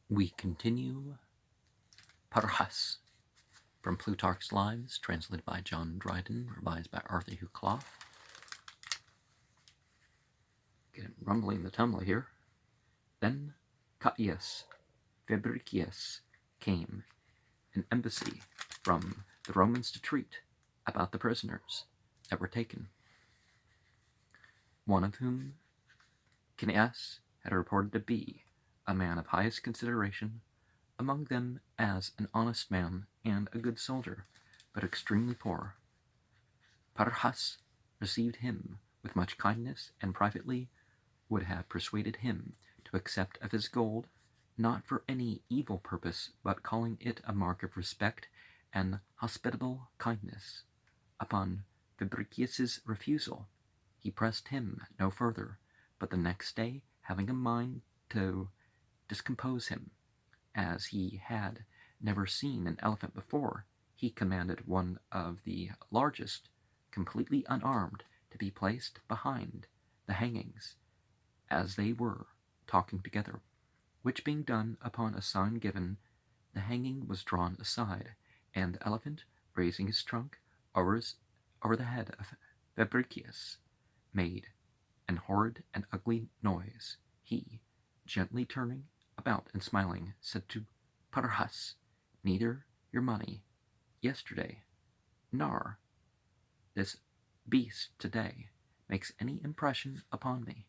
We continue Pyrrhus from Plutarch's Lives, translated by John Dryden, revised by Arthur Hugh Clough. Get rumbling the tumbler here. Then Caius Fabricius came, an embassy from the Romans to treat about the prisoners that were taken, one of whom Caius had reported to be a man of highest consideration among them as an honest man and a good soldier, but extremely poor. Pyrrhus received him with much kindness, and privately would have persuaded him to accept of his gold, not for any evil purpose, but calling it a mark of respect and hospitable kindness. Upon Fabricius's refusal, he pressed him no further, but the next day, having a mind to discompose him, as he had never seen an elephant before, he commanded one of the largest, completely unarmed, to be placed behind the hangings, as they were talking together, which being done upon a sign given, the hanging was drawn aside, and the elephant, raising his trunk over the head of Fabricius, made an horrid and ugly noise. He, gently turning about and smiling, said to Pyrrhus, neither your money yesterday, nor this beast today makes any impression upon me.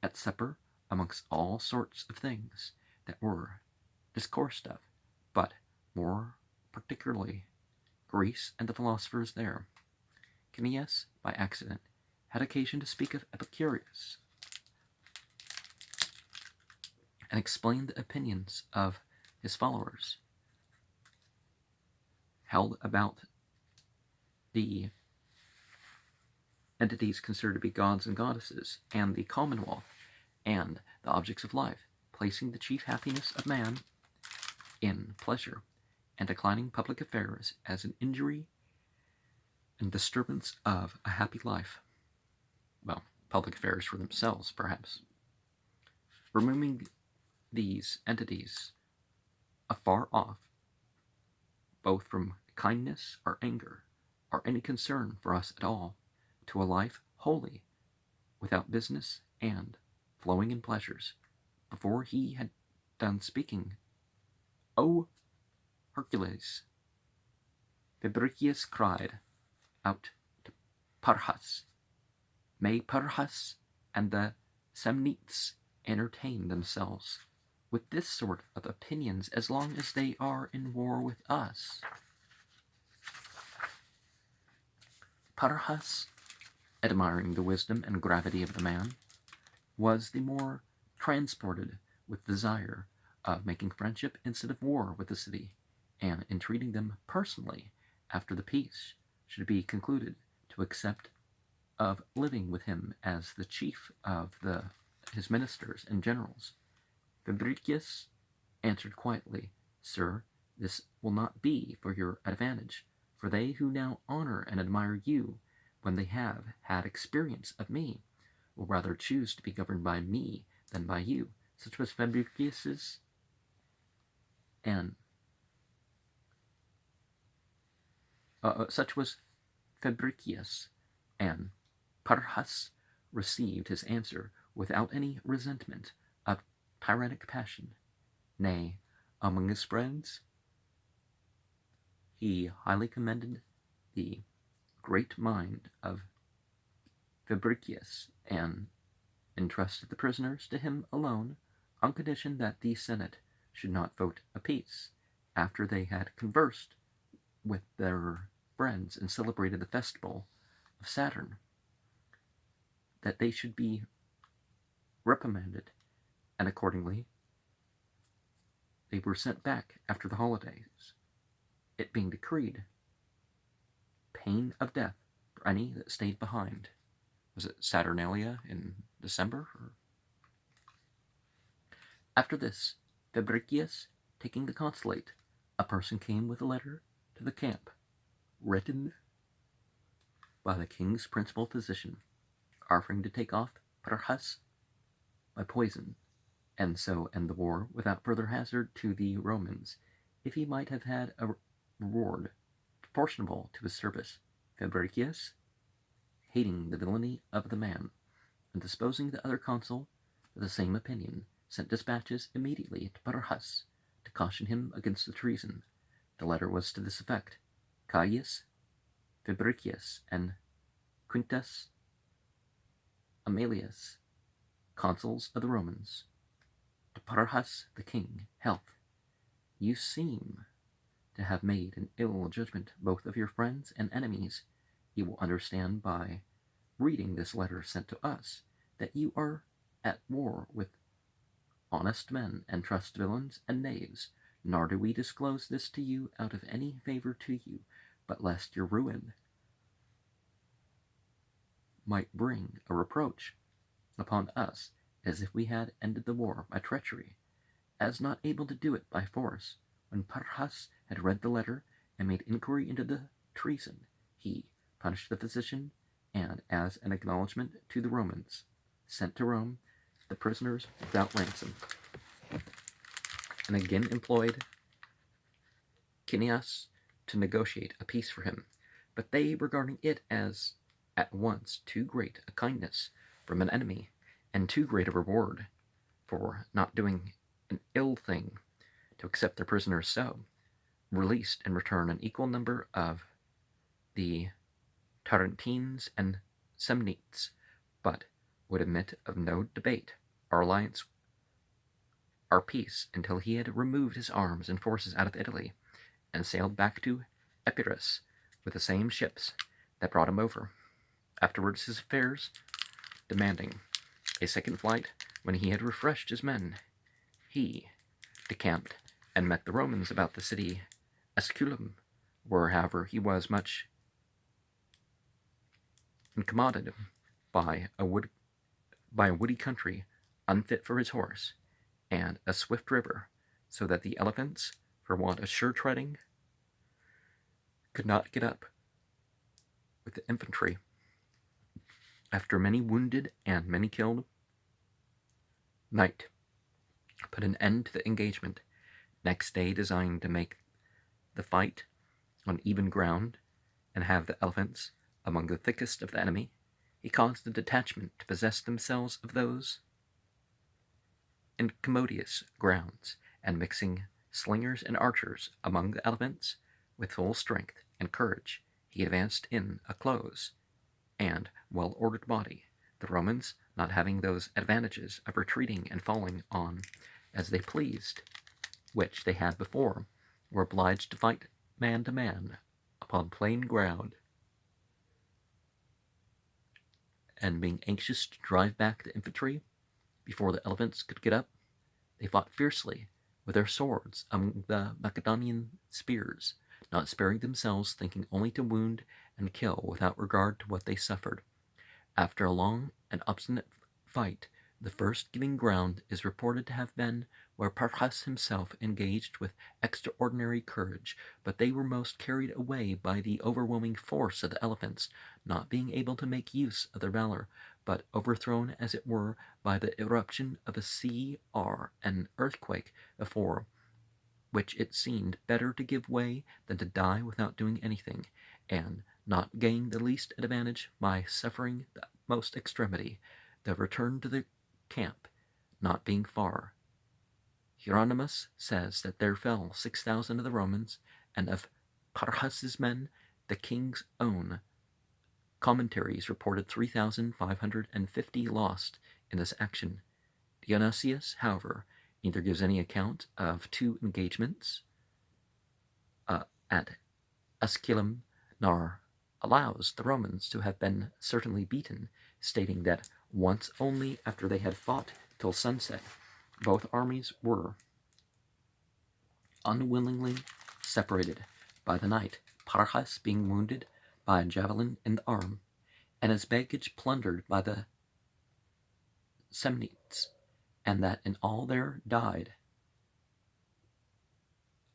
At supper, amongst all sorts of things that were discoursed of, but more particularly Greece and the philosophers there, Caius, by accident, had occasion to speak of Epicurus, and explain the opinions of his followers held about the entities considered to be gods and goddesses, and the commonwealth, and the objects of life, placing the chief happiness of man in pleasure, and declining public affairs as an injury and disturbance of a happy life. Well, public affairs for themselves, perhaps. Removing these entities afar off, both from kindness or anger, or any concern for us at all, to a life wholly without business and flowing in pleasures. Before he had done speaking, "O Hercules!" Fabricius cried out to Pyrrhus, "May Pyrrhus and the Samnites entertain themselves with this sort of opinions as long as they are in war with us." Pyrrhus, admiring the wisdom and gravity of the man, was the more transported with desire of making friendship instead of war with the city, and entreating them personally, after the peace should be concluded, to accept of living with him as the chief of his ministers and generals. Fabricius answered quietly, "Sir, this will not be for your advantage, for they who now honor and admire you, when they have had experience of me, will rather choose to be governed by me than by you." Such was Fabricius, and Pyrrhus received his answer without any resentment of tyrannic passion. Nay, among his friends, he highly commended the great mind of Fabricius, and entrusted the prisoners to him alone, on condition that the Senate should not vote a peace, after they had conversed with their friends and celebrated the festival of Saturn, that they should be reprimanded, and accordingly they were sent back after the holidays, it being decreed pain of death for any that stayed behind. Was it Saturnalia in December? After this, Fabricius taking the consulate, a person came with a letter to the camp, written by the king's principal physician, offering to take off Pyrrhus by poison, and so end the war without further hazard to the Romans, if he might have had a reward proportionable to his service. Fabricius, hating the villainy of the man, and disposing the other consul with the same opinion, sent dispatches immediately to Pyrrhus to caution him against the treason. The letter was to this effect: Caius, Fabricius, and Quintus Aemilius, consuls of the Romans, to Pyrrhus the king, health. You seem to have made an ill judgment both of your friends and enemies. You will understand by reading this letter sent to us that you are at war with honest men and trust villains and knaves, nor do we disclose this to you out of any favor to you, but lest your ruin might bring a reproach upon us, as if we had ended the war by treachery. As not able to do it by force, when Pyrrhus had read the letter and made inquiry into the treason, he punished the physician, and, as an acknowledgment to the Romans, sent to Rome the prisoners without ransom, and again employed Cineas to negotiate a peace for him, but they, regarding it as at once too great a kindness from an enemy, and too great a reward for not doing an ill thing to accept their prisoners so, released in return an equal number of the Tarentines and Samnites, but would admit of no debate our alliance, our peace, until he had removed his arms and forces out of Italy, and sailed back to Epirus with the same ships that brought him over. Afterwards his affairs demanding a second flight, when he had refreshed his men, he decamped and met the Romans about the city Esculum, where, however, he was much incommoded by a woody country unfit for his horse, and a swift river, so that the elephants, for want of sure treading, could not get up with the infantry. After many wounded and many killed, night put an end to the engagement. Next day, designed to make the fight on even ground and have the elephants among the thickest of the enemy, he caused a detachment to possess themselves of those incommodious grounds, and mixing slingers and archers among the elephants with full strength and courage, he advanced in a close and well-ordered body. The Romans, not having those advantages of retreating and falling on as they pleased, which they had before, were obliged to fight man to man upon plain ground, and being anxious to drive back the infantry before the elephants could get up, they fought fiercely with their swords among the Macedonian spears, not sparing themselves, thinking only to wound and kill without regard to what they suffered. After a long and obstinate fight, the first giving ground is reported to have been where Pyrrhus himself engaged with extraordinary courage, but they were most carried away by the overwhelming force of the elephants, not being able to make use of their valor, but overthrown, as it were, by the eruption of a sea or an earthquake, before which it seemed better to give way than to die without doing anything, and not gain the least advantage by suffering the most extremity. The return to the camp not being far, Hieronymus says that there fell 6,000 of the Romans, and of Pyrrhus's men the king's own commentaries reported 3,550 lost in this action. Dionysius, however, neither gives any account of two engagements at Esculum, nor allows the Romans to have been certainly beaten, stating that once only, after they had fought till sunset, both armies were unwillingly separated by the night, Pyrrhus being wounded by a javelin in the arm, and his baggage plundered by the Samnites, and that in all there died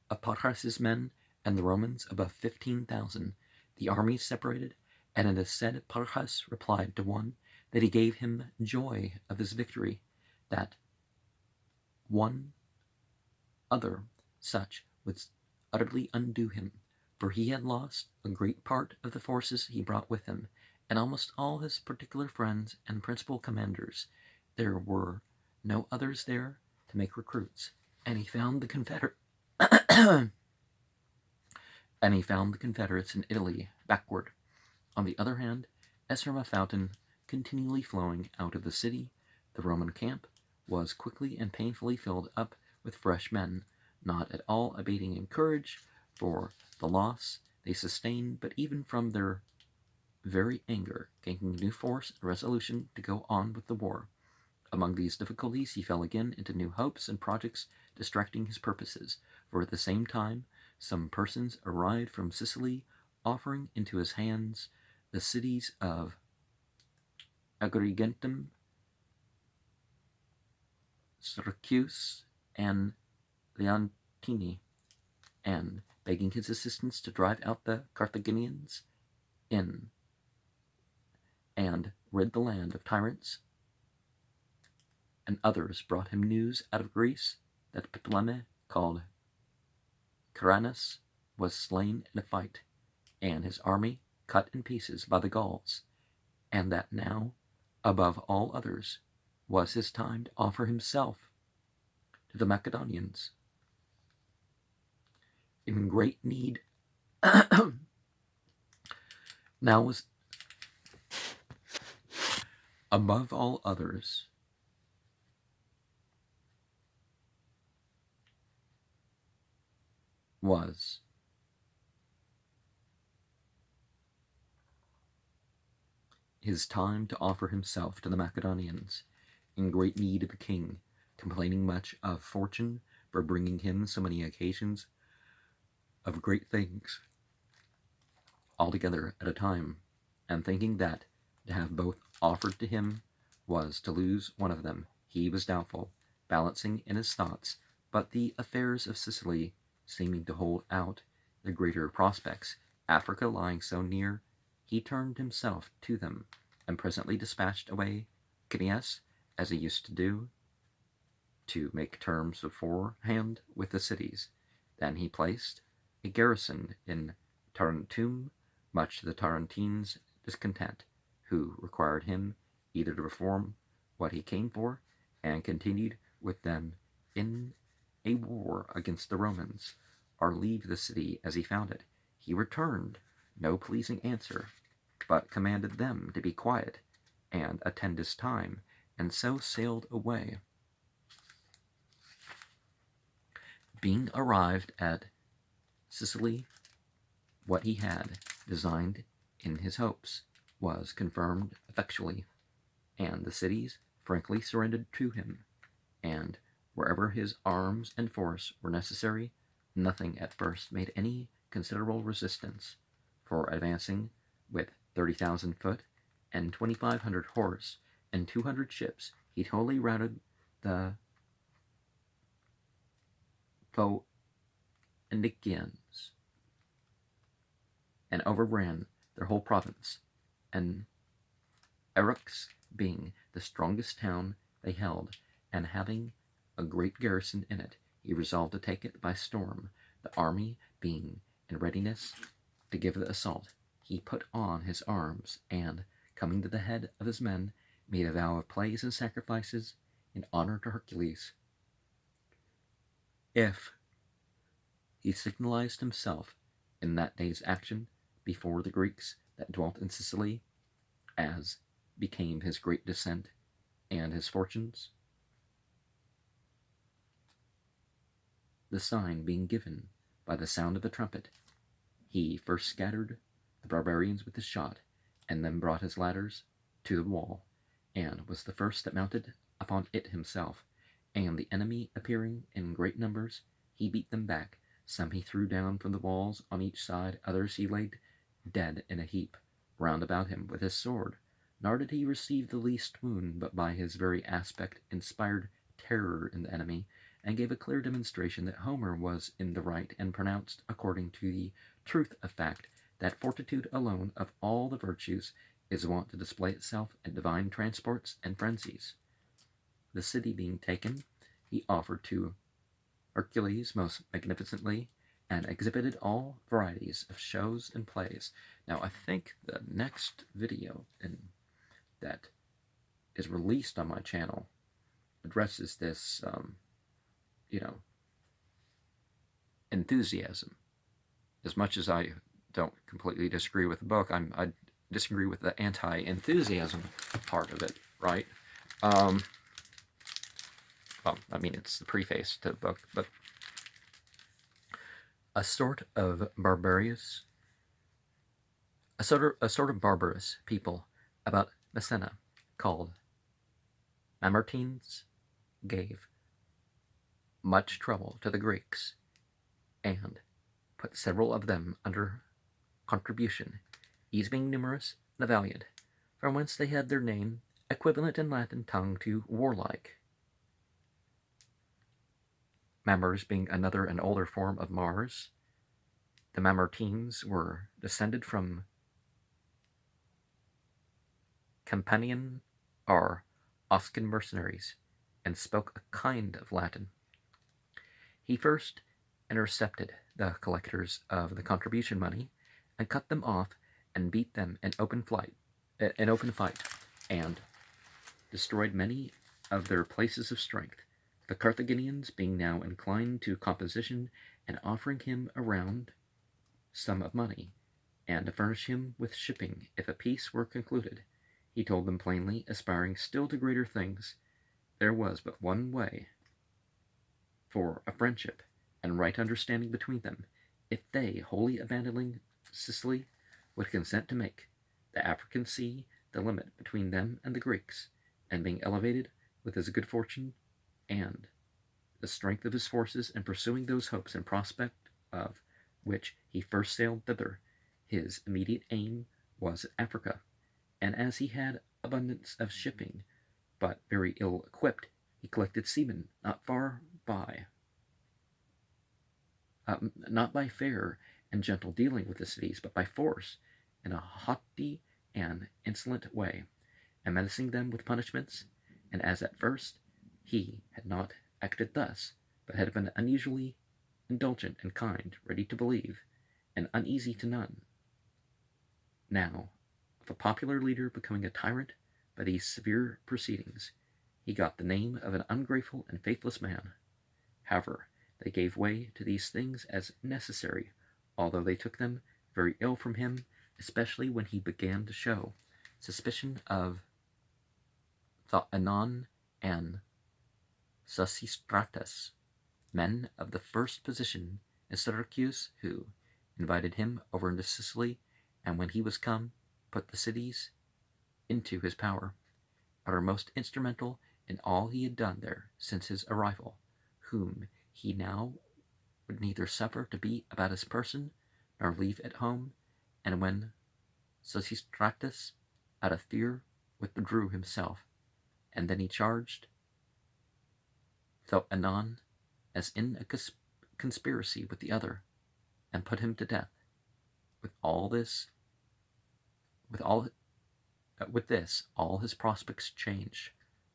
of Pyrrhus's men and the Romans above 15,000. The armies separated, and it is said Pyrrhus replied to one that he gave him joy of his victory, that One other such would utterly undo him, for he had lost a great part of the forces he brought with him, and almost all his particular friends and principal commanders. There were no others there to make recruits, and he found the Confederates in Italy backward. On the other hand, as from a fountain continually flowing out of the city, the Roman camp was quickly and painfully filled up with fresh men, not at all abating in courage for the loss they sustained, but even from their very anger gaining new force and resolution to go on with the war. Among these difficulties he fell again into new hopes and projects distracting his purposes, for at the same time some persons arrived from Sicily offering into his hands the cities of Agrigentum, Syracuse, and Leontini, and begging his assistance to drive out the Carthaginians in and rid the land of tyrants. And others brought him news out of Greece that Ptolemy, called Caranus, was slain in a fight, and his army cut in pieces by the Gauls, and that now, above all others, was his time to offer himself to the Macedonians. In great need now was, above all others, was his time to offer himself to the Macedonians, in great need of a king, complaining much of fortune for bringing him so many occasions of great things altogether at a time, and thinking that to have both offered to him was to lose one of them. He was doubtful, balancing in his thoughts, but the affairs of Sicily seeming to hold out the greater prospects, Africa lying so near, he turned himself to them, and presently dispatched away Cneius, as he used to do, to make terms beforehand with the cities. Then he placed a garrison in Tarentum, much to the Tarentines' discontent, who required him either to perform what he came for, and continued with them in a war against the Romans, or leave the city as he found it. He returned no pleasing answer, but commanded them to be quiet and attend his time, and so sailed away. Being arrived at Sicily, what he had designed in his hopes was confirmed effectually, and the cities frankly surrendered to him, and wherever his arms and force were necessary, nothing at first made any considerable resistance, for advancing with 30,000 foot and 2,500 horse and 200 ships, he totally routed the Phoenicians and overran their whole province, and Eryx being the strongest town they held, and having a great garrison in it, he resolved to take it by storm. The army being in readiness to give the assault, he put on his arms, and, coming to the head of his men, made a vow of plays and sacrifices in honor to Hercules. If he signalized himself in that day's action before the Greeks that dwelt in Sicily, as became his great descent and his fortunes, the sign being given by the sound of the trumpet, he first scattered the barbarians with his shot, and then brought his ladders to the wall, and was the first that mounted upon it himself, and the enemy appearing in great numbers, he beat them back. Some he threw down from the walls on each side, others he laid dead in a heap round about him with his sword, nor did he receive the least wound, but by his very aspect inspired terror in the enemy, and gave a clear demonstration that Homer was in the right, and pronounced, according to the truth of fact, that fortitude alone of all the virtues is wont to display itself in divine transports and frenzies. The city being taken, he offered to Hercules most magnificently, and exhibited all varieties of shows and plays. Now, I think the next video that is released on my channel addresses this, enthusiasm. As much as I don't completely disagree with the book, I disagree with the anti-enthusiasm part of it, right? Well, I mean, it's the preface to the book, but a sort of barbarous people about Messina called Mamertines gave much trouble to the Greeks and put several of them under contribution, each being numerous and valiant, from whence they had their name equivalent in Latin tongue to warlike. Mammers being another and older form of Mars, the Mamertines were descended from Campanian or Oscan mercenaries, and spoke a kind of Latin. He first intercepted the collectors of the contribution money, and cut them off, and beat them in open fight, and destroyed many of their places of strength, the Carthaginians being now inclined to composition, and offering him a round sum of money, and to furnish him with shipping if a peace were concluded. He told them plainly, aspiring still to greater things, there was but one way for a friendship and right understanding between them, if they, wholly abandoning Sicily, would consent to make the African Sea the limit between them and the Greeks, and being elevated with his good fortune and the strength of his forces, and pursuing those hopes in prospect of which he first sailed thither, his immediate aim was Africa, and as he had abundance of shipping, but very ill equipped, he collected seamen not by fair and gentle dealing with the cities, but by force, in a haughty and insolent way, and menacing them with punishments. And as at first he had not acted thus, but had been unusually indulgent and kind, ready to believe, and uneasy to none, now, of a popular leader becoming a tyrant by these severe proceedings, he got the name of an ungrateful and faithless man. However, they gave way to these things as necessary, although they took them very ill from him, especially when he began to show suspicion of Anon and Sosistratus, men of the first position in Syracuse, who invited him over into Sicily, and when he was come, put the cities into his power, but are most instrumental in all he had done there since his arrival, whom he now would neither suffer to be about his person, nor leave at home, and when Sosistratus, out of fear, withdrew himself, and then he charged Anon as in a conspiracy with the other, and put him to death. With this, all his prospects changed,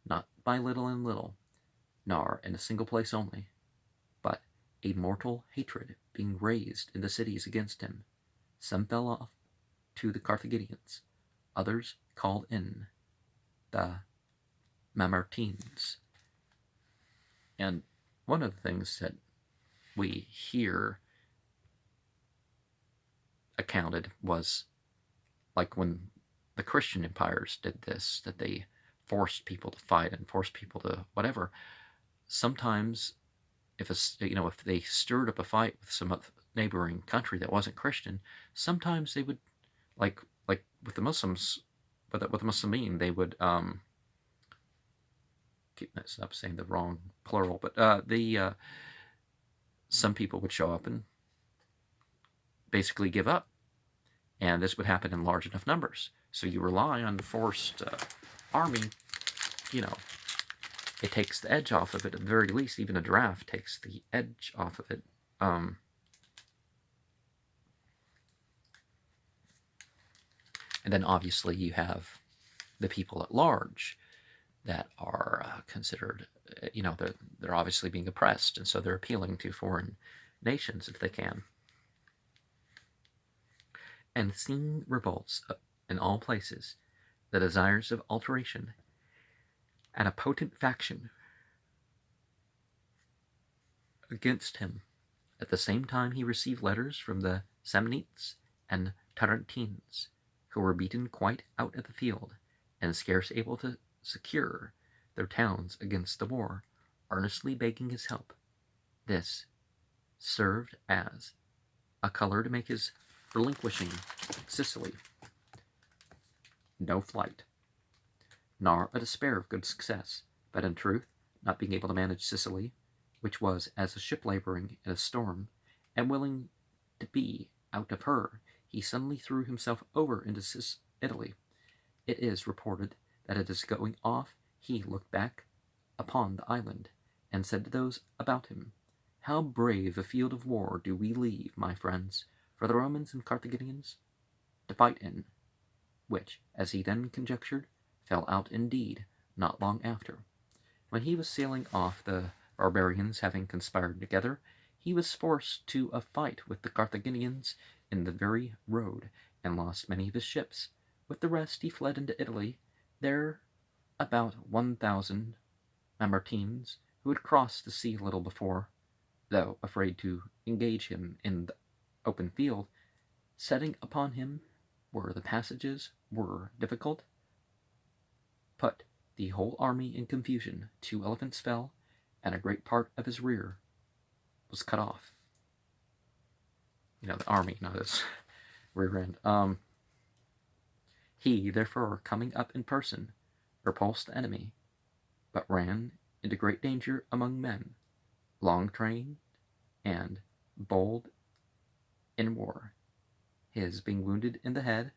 not by little and little, nor in a single place only, but a mortal hatred being raised in the cities against him. Some fell off to the Carthaginians, others called in the Mamertines. And one of the things that we hear accounted was like when the Christian empires did this, that they forced people to fight and forced people to whatever. Sometimes if they stirred up a fight with some neighboring country that wasn't Christian, sometimes they would like with the Muslims, with the Muslimin, they would keep messing up saying the wrong plural, but some people would show up and basically give up, and this would happen in large enough numbers. So you rely on the forced army, it takes the edge off of it at the very least. Even a draft takes the edge off of it. And then obviously you have the people at large that are considered, they're obviously being oppressed, and so they're appealing to foreign nations if they can. And seeing revolts in all places, the desires of alteration, and a potent faction against him. At the same time he received letters from the Samnites and Tarentines, who were beaten quite out of the field, and scarce able to secure their towns against the war, earnestly begging his help. This served as a color to make his relinquishing Sicily no flight, nor a despair of good success, but in truth, not being able to manage Sicily, which was as a ship laboring in a storm, and willing to be out of her, he suddenly threw himself over into Italy. It is reported that at his going off he looked back upon the island, and said to those about him, "How brave a field of war do we leave, my friends, for the Romans and Carthaginians to fight in," which, as he then conjectured, fell out indeed not long after. When he was sailing off, the barbarians having conspired together, he was forced to a fight with the Carthaginians in the very road, and lost many of his ships. With the rest he fled into Italy. There about 1,000 Mamertines, who had crossed the sea a little before, though afraid to engage him in the open field, setting upon him where the passages were difficult, put the whole army in confusion. 2 elephants fell, and a great part of his rear was cut off. The army, not his rear end. He, therefore, coming up in person, repulsed the enemy, but ran into great danger among men, long trained and bold in war, his being wounded in the head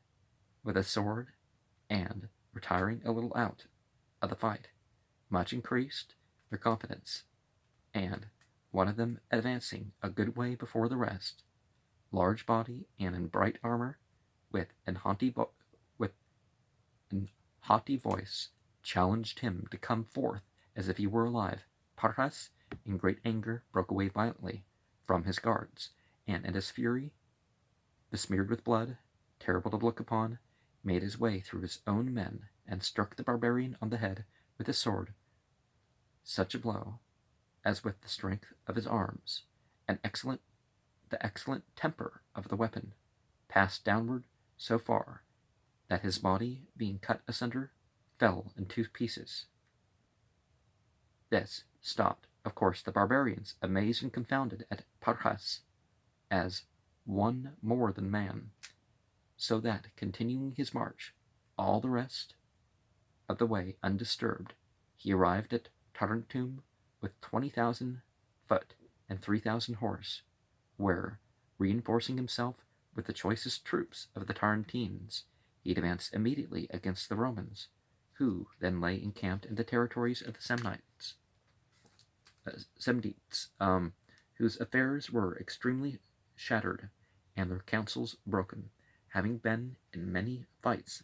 with a sword, and retiring a little out of the fight, much increased their confidence, and one of them advancing a good way before the rest, large body and in bright armor, with an haughty voice, challenged him to come forth as if he were alive. Pyrrhus, in great anger, broke away violently from his guards, and in his fury, besmeared with blood, terrible to look upon, made his way through his own men, and struck the barbarian on the head with his sword, such a blow as with the strength of his arms, and the excellent temper of the weapon, passed downward so far that his body, being cut asunder, fell in 2 pieces. This stopped, of course, the barbarians, amazed and confounded at Pyrrhus as one more than man, so that, continuing his march all the rest of the way undisturbed, he arrived at Tarentum with 20,000 foot and 3,000 horse, where, reinforcing himself with the choicest troops of the Tarentines, he advanced immediately against the Romans, who then lay encamped in the territories of the Samnites, whose affairs were extremely shattered, and their counsels broken, having been in many fights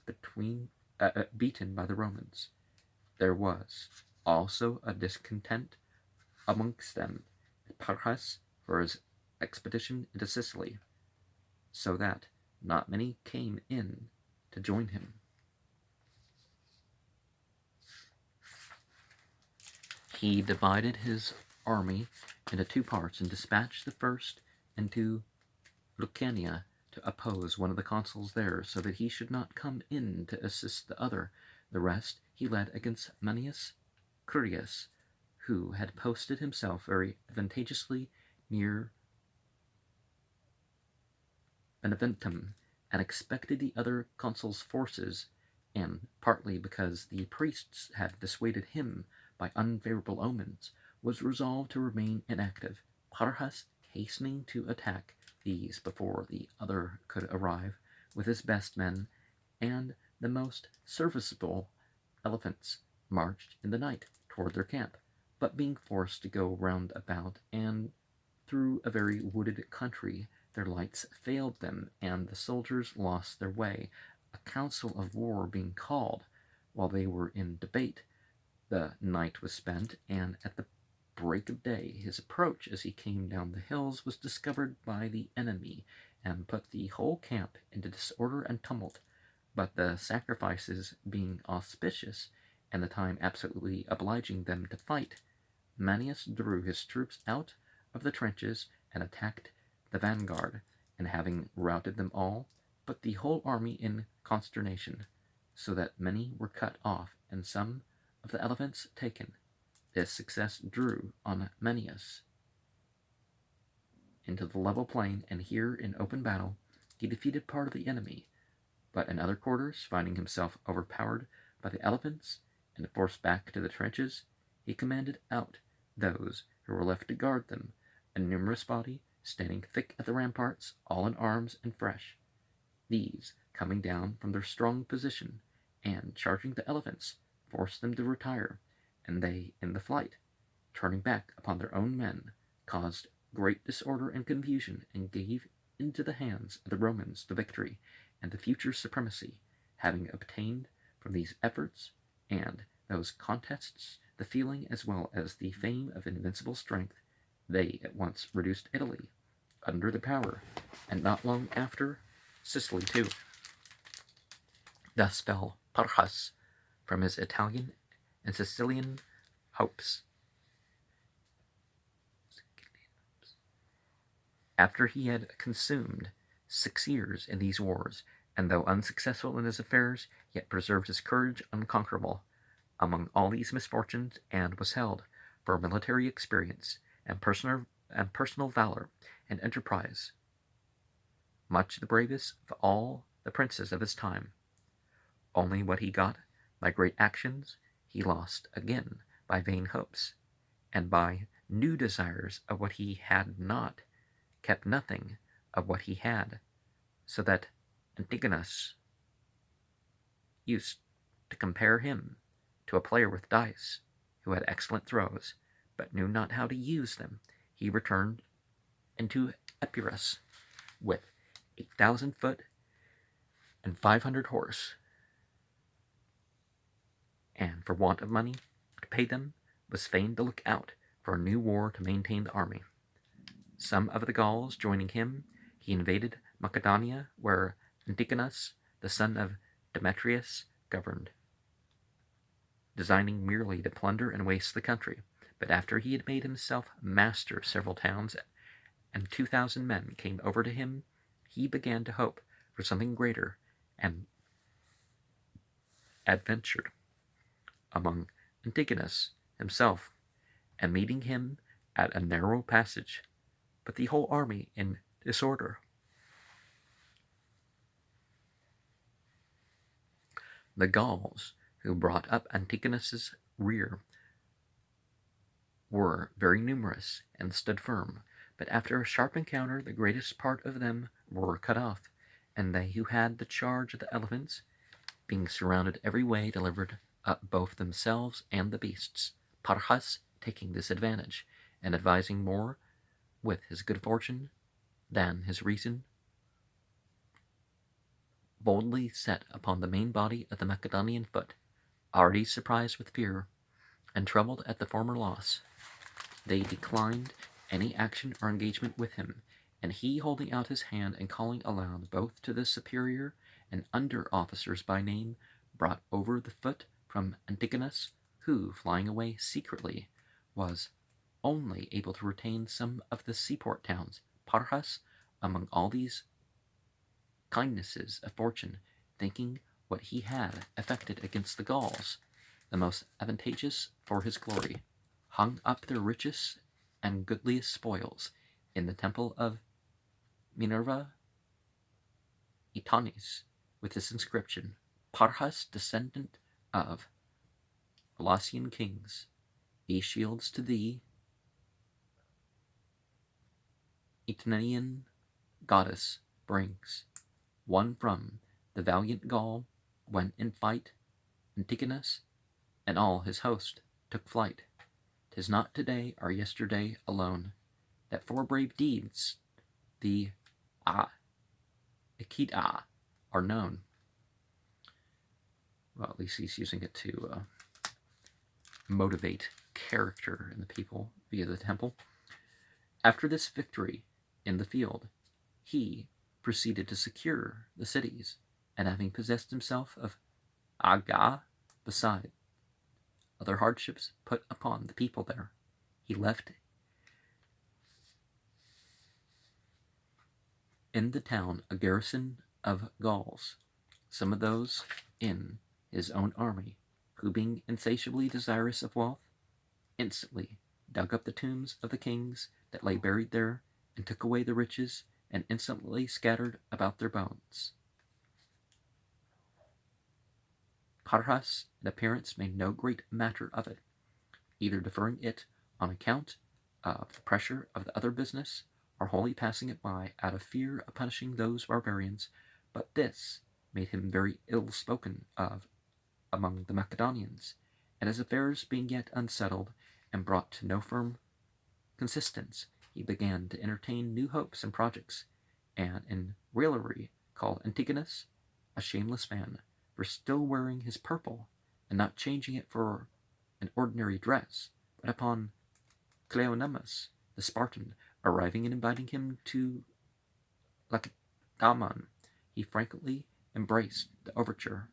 beaten by the Romans. There was also a discontent amongst them at Pyrrhus for his expedition into Sicily, so that not many came in to join him. He divided his army into 2 parts, and dispatched the first into Lucania to oppose one of the consuls there, so that he should not come in to assist the other. The rest he led against Manius Curius, who had posted himself very advantageously near Beneventum, and expected the other consul's forces, and partly because the priests had dissuaded him by unfavorable omens, was resolved to remain inactive. Pyrrhus, hastening to attack these before the other could arrive, with his best men and the most serviceable elephants, marched in the night toward their camp, but being forced to go round about and through a very wooded country, their lights failed them, and the soldiers lost their way. A council of war being called, while they were in debate, The night was spent, and at the break of day his approach as he came down the hills was discovered by the enemy, and put the whole camp into disorder and tumult. But the sacrifices being auspicious, and the time absolutely obliging them to fight, Manius drew his troops out of the trenches and attacked the vanguard, and having routed them all, put the whole army in consternation, so that many were cut off and some of the elephants taken. This success drew on Manius into the level plain, and here in open battle he defeated part of the enemy, but in other quarters, finding himself overpowered by the elephants and forced back to the trenches, he commanded out those who were left to guard them, a numerous body standing thick at the ramparts, all in arms and fresh. These, coming down from their strong position, and charging the elephants, forced them to retire, and they, in the flight, turning back upon their own men, caused great disorder and confusion, and gave into the hands of the Romans the victory and the future supremacy, having obtained from these efforts and those contests the feeling as well as the fame of invincible strength. They at once reduced Italy under their power, and not long after Sicily too. Thus fell Pyrrhus from his Italian and Sicilian hopes. After he had consumed 6 years in these wars, and though unsuccessful in his affairs, yet preserved his courage unconquerable among all these misfortunes, and was held for military experience and personal valor and enterprise much the bravest of all the princes of his time. Only what he got by great actions he lost again by vain hopes, and by new desires of what he had not, kept nothing of what he had, so that Antigonus used to compare him to a player with dice, who had excellent throws, but knew not how to use them. He returned into Epirus with 8,000 foot and 500 horse, and for want of money to pay them, was fain to look out for a new war to maintain the army. Some of the Gauls joining him, he invaded Macedonia, where Antigonus, the son of Demetrius, governed, designing merely to plunder and waste the country. But after he had made himself master of several towns, and 2,000 men came over to him, he began to hope for something greater, and adventured among Antigonus himself, and meeting him at a narrow passage, but the whole army in disorder. The Gauls, who brought up Antigonus's rear, were very numerous and stood firm, but after a sharp encounter the greatest part of them were cut off, and they who had the charge of the elephants, being surrounded every way, delivered up both themselves and the beasts, Pyrrhus taking this advantage, and advising more with his good fortune than his reason, boldly set upon the main body of the Macedonian foot, already surprised with fear, and troubled at the former loss. They declined any action or engagement with him, and he, holding out his hand and calling aloud both to the superior and under officers by name, brought over the foot from Antigonus, who, flying away secretly, was only able to retain some of the seaport towns. Pyrrhus, among all these kindnesses of fortune, thinking what he had effected against the Gauls the most advantageous for his glory, hung up their richest and goodliest spoils in the temple of Minerva Itonis, with this inscription: Pyrrhus, descendant of Colossian kings, these shields to thee, Italian goddess, brings. One from the valiant Gaul, when in fight Antigonus and all his host took flight. 'Tis not today or yesterday alone that for brave deeds the Ikeda are known. Well, at least he's using it to motivate character in the people via the temple. After this victory in the field, he proceeded to secure the cities, and having possessed himself of Aga, beside other hardships put upon the people there, he left in the town a garrison of Gauls, some of those in his own army, who being insatiably desirous of wealth, instantly dug up the tombs of the kings that lay buried there, and took away the riches, and instantly scattered about their bones. Pyrrhus in appearance made no great matter of it, either deferring it on account of the pressure of the other business, or wholly passing it by out of fear of punishing those barbarians, but this made him very ill spoken of among the Macedonians, and his affairs being yet unsettled, and brought to no firm consistence, he began to entertain new hopes and projects, and in raillery called Antigonus a shameless man for still wearing his purple, and not changing it for an ordinary dress, but upon Cleonomus the Spartan arriving and inviting him to Lacedaemon, he frankly embraced the overture.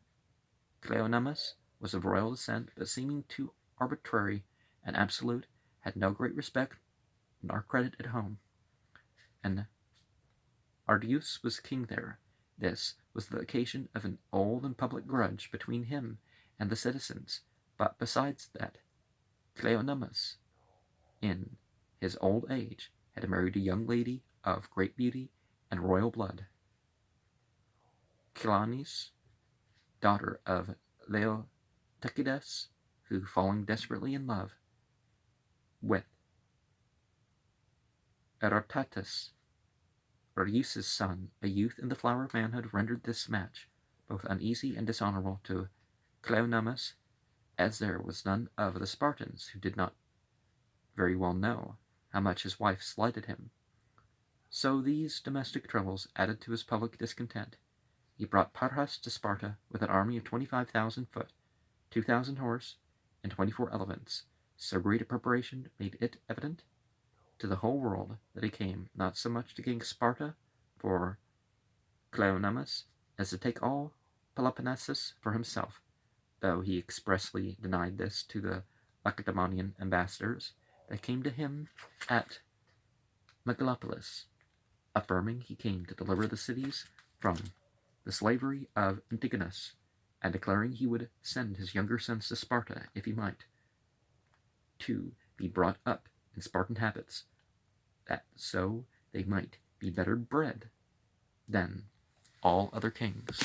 Cleonomus was of royal descent, but seeming too arbitrary and absolute, had no great respect nor credit at home, and Ardius was king there. This was the occasion of an old and public grudge between him and the citizens, but besides that, Cleonomus, in his old age, had married a young lady of great beauty and royal blood, Cleonis, daughter of Leotychides, who, falling desperately in love with Erotatus, Ardius's son, a youth in the flower of manhood, rendered this match both uneasy and dishonorable to Cleonomus, as there was none of the Spartans who did not very well know how much his wife slighted him. So these domestic troubles added to his public discontent. He brought Pyrrhus to Sparta with an army of 25,000 foot, 2,000 horse, and 24 elephants. So great a preparation made it evident to the whole world that he came not so much to gain Sparta for Cleonomus as to take all Peloponnesus for himself, though he expressly denied this to the Lacedaemonian ambassadors that came to him at Megalopolis, affirming he came to deliver the cities from the slavery of Antigonus, and declaring he would send his younger sons to Sparta if he might, to be brought up in Spartan habits, that so they might be better bred than all other kings.